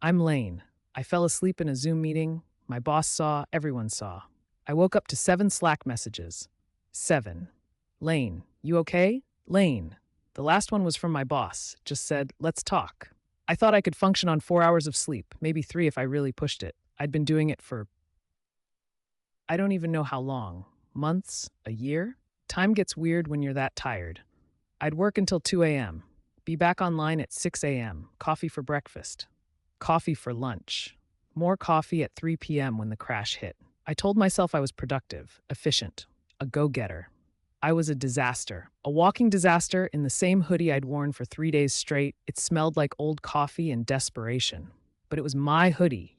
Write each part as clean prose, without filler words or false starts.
I'm Lane. I fell asleep in a Zoom meeting. My boss saw, everyone saw. I woke up to 7 Slack messages. 7. Lane, you okay? Lane. The last one was from my boss. Just said, let's talk. I thought I could function on 4 hours of sleep, maybe 3 if I really pushed it. I'd been doing it for I don't even know how long. Months? A year? Time gets weird when you're that tired. I'd work until 2 a.m., be back online at 6 a.m., coffee for breakfast, coffee for lunch, more coffee at 3 p.m. when the crash hit. I told myself I was productive, efficient, a go-getter. I was a disaster, a walking disaster in the same hoodie I'd worn for 3 days straight. It smelled like old coffee and desperation. But it was my hoodie,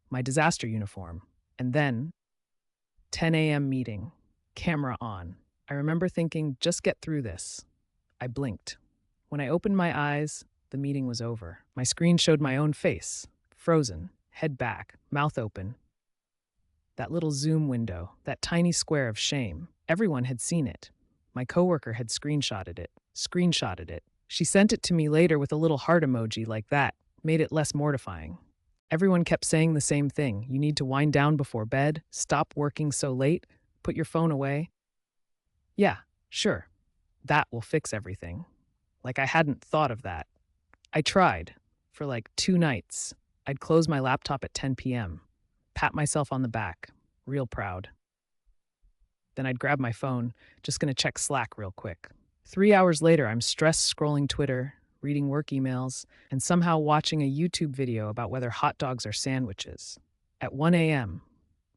my disaster uniform. And then, 10 a.m. meeting, camera on. I remember thinking, just get through this. I blinked. When I opened my eyes, the meeting was over. My screen showed my own face, frozen, head back, mouth open. That little Zoom window, that tiny square of shame. Everyone had seen it. My coworker had screenshotted it. She sent it to me later with a little heart emoji like that, made it less mortifying. Everyone kept saying the same thing. You need to wind down before bed, stop working so late, put your phone away. Yeah, sure. That will fix everything. Like I hadn't thought of that. I tried. For like 2 nights. I'd close my laptop at 10 p.m., pat myself on the back, real proud. Then I'd grab my phone, just gonna check Slack real quick. 3 hours later, I'm stressed scrolling Twitter, reading work emails, and somehow watching a YouTube video about whether hot dogs are sandwiches. At 1 a.m.,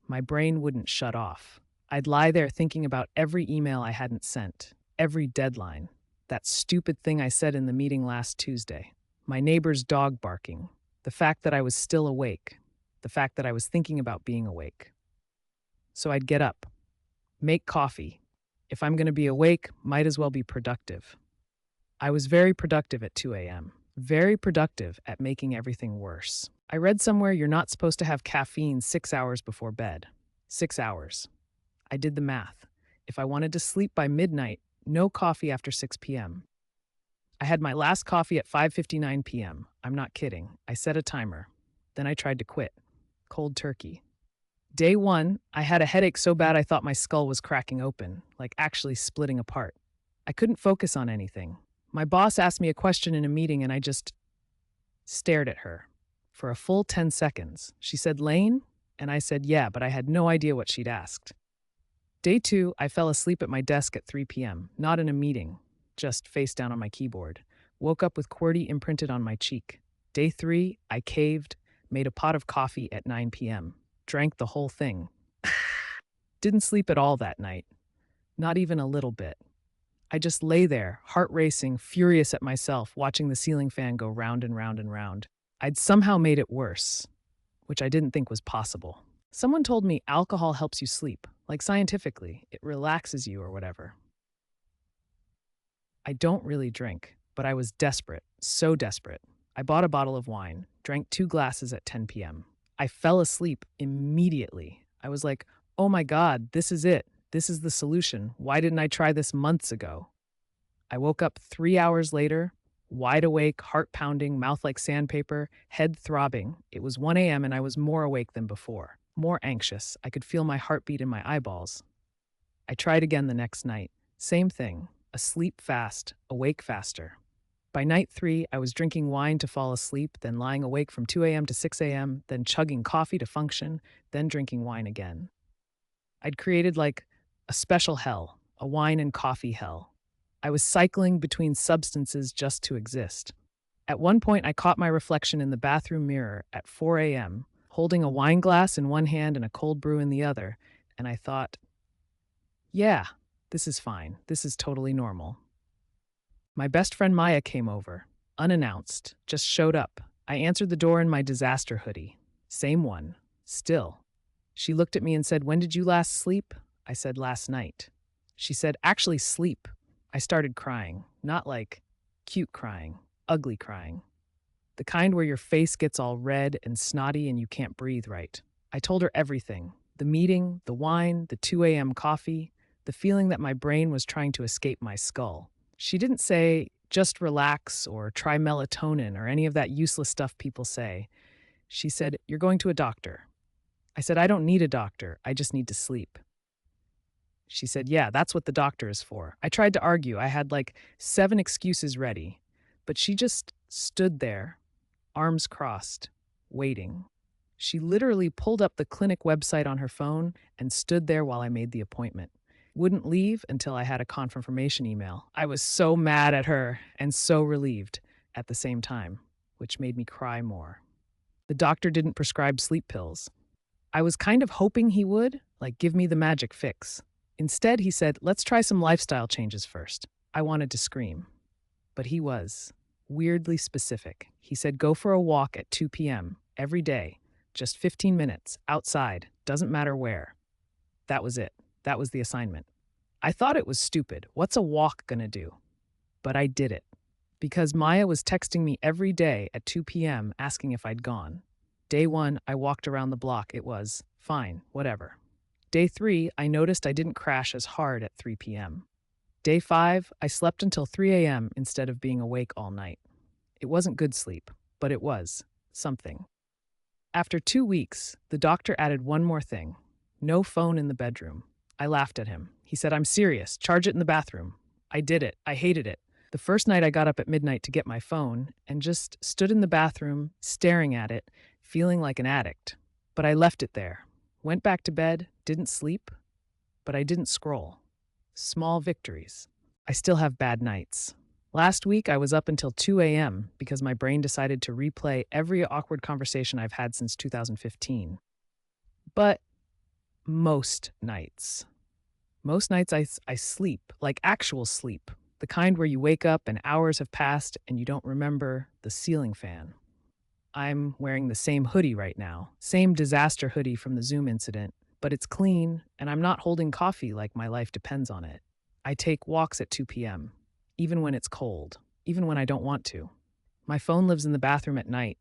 my brain wouldn't shut off. I'd lie there thinking about every email I hadn't sent, every deadline, that stupid thing I said in the meeting last Tuesday, my neighbor's dog barking, the fact that I was still awake, the fact that I was thinking about being awake. So I'd get up, make coffee. If I'm going to be awake, might as well be productive. I was very productive at 2 a.m., very productive at making everything worse. I read somewhere you're not supposed to have caffeine 6 hours before bed. 6 hours. I did the math. If I wanted to sleep by midnight, no coffee after 6 p.m. I had my last coffee at 5:59 p.m. I'm not kidding. I set a timer. Then I tried to quit. Cold turkey. Day 1, I had a headache so bad I thought my skull was cracking open, like actually splitting apart. I couldn't focus on anything. My boss asked me a question in a meeting and I just stared at her. For a full 10 seconds. She said, Lane? And I said, yeah, but I had no idea what she'd asked. Day 2, I fell asleep at my desk at 3 p.m., not in a meeting, just face down on my keyboard. Woke up with QWERTY imprinted on my cheek. Day 3, I caved, made a pot of coffee at 9 p.m., drank the whole thing. Didn't sleep at all that night. Not even a little bit. I just lay there, heart racing, furious at myself, watching the ceiling fan go round and round and round. I'd somehow made it worse, which I didn't think was possible. Someone told me alcohol helps you sleep, like scientifically, it relaxes you or whatever. I don't really drink, but I was desperate, so desperate. I bought a bottle of wine, drank 2 glasses at 10 p.m. I fell asleep immediately. I was like, oh my God, this is it. This is the solution. Why didn't I try this months ago? I woke up 3 hours later, wide awake, heart pounding, mouth like sandpaper, head throbbing. It was 1 a.m. and I was more awake than before, more anxious. I could feel my heartbeat in my eyeballs. I tried again the next night. Same thing, asleep fast, awake faster. By night 3, I was drinking wine to fall asleep, then lying awake from 2 a.m. to 6 a.m., then chugging coffee to function, then drinking wine again. I'd created like a special hell, a wine and coffee hell. I was cycling between substances just to exist. At one point, I caught my reflection in the bathroom mirror at 4 a.m., holding a wine glass in one hand and a cold brew in the other, and I thought, yeah, this is fine. This is totally normal. My best friend Maya came over, unannounced, just showed up. I answered the door in my disaster hoodie. Same one, still. She looked at me and said, when did you last sleep? I said, last night. She said, actually sleep. I started crying, not like cute crying, ugly crying. The kind where your face gets all red and snotty and you can't breathe right. I told her everything. The meeting, the wine, the 2 a.m. coffee, the feeling that my brain was trying to escape my skull. She didn't say, just relax or try melatonin or any of that useless stuff people say. She said, "You're going to a doctor." I said, "I don't need a doctor. I just need to sleep." She said, "Yeah, that's what the doctor is for." I tried to argue. I had like 7 excuses ready, but she just stood there, arms crossed, waiting. She literally pulled up the clinic website on her phone and stood there while I made the appointment. Wouldn't leave until I had a confirmation email. I was so mad at her and so relieved at the same time, which made me cry more. The doctor didn't prescribe sleep pills. I was kind of hoping he would, like give me the magic fix. Instead, he said, "Let's try some lifestyle changes first." I wanted to scream, but he was weirdly specific. He said, "Go for a walk at 2 p.m. every day, just 15 minutes, outside, doesn't matter where." That was it. That was the assignment. I thought it was stupid. What's a walk gonna do? But I did it. Because Maya was texting me every day at 2 p.m. asking if I'd gone. Day 1, I walked around the block. It was fine, whatever. Day 3, I noticed I didn't crash as hard at 3 p.m. Day 5, I slept until 3 a.m. instead of being awake all night. It wasn't good sleep, but it was something. After 2 weeks, the doctor added one more thing: no phone in the bedroom. I laughed at him. He said, "I'm serious. Charge it in the bathroom." I did it. I hated it. The first night I got up at midnight to get my phone and just stood in the bathroom, staring at it, feeling like an addict. But I left it there. Went back to bed, didn't sleep, but I didn't scroll. Small victories. I still have bad nights. Last week, I was up until 2 a.m. because my brain decided to replay every awkward conversation I've had since 2015. But most nights. Most nights I sleep, like actual sleep, the kind where you wake up and hours have passed and you don't remember the ceiling fan. I'm wearing the same hoodie right now, same disaster hoodie from the Zoom incident, but it's clean and I'm not holding coffee like my life depends on it. I take walks at 2 p.m., even when it's cold, even when I don't want to. My phone lives in the bathroom at night.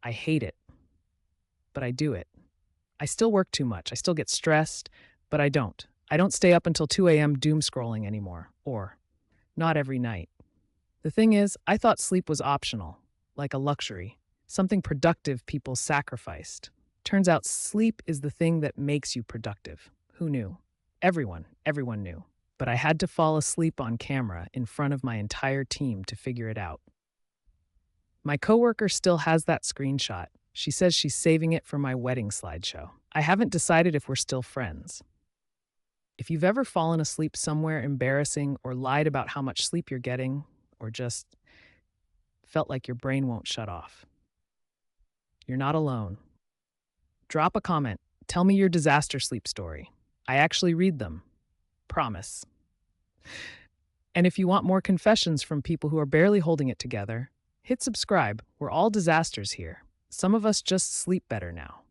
I hate it, but I do it. I still work too much. I still get stressed, but I don't. I don't stay up until 2 a.m. doom scrolling anymore, or not every night. The thing is, I thought sleep was optional, like a luxury, something productive people sacrificed. Turns out sleep is the thing that makes you productive. Who knew? Everyone knew. But I had to fall asleep on camera in front of my entire team to figure it out. My coworker still has that screenshot. She says she's saving it for my wedding slideshow. I haven't decided if we're still friends. If you've ever fallen asleep somewhere embarrassing or lied about how much sleep you're getting, or just felt like your brain won't shut off, you're not alone. Drop a comment. Tell me your disaster sleep story. I actually read them. Promise. And if you want more confessions from people who are barely holding it together, hit subscribe. We're all disasters here. Some of us just sleep better now.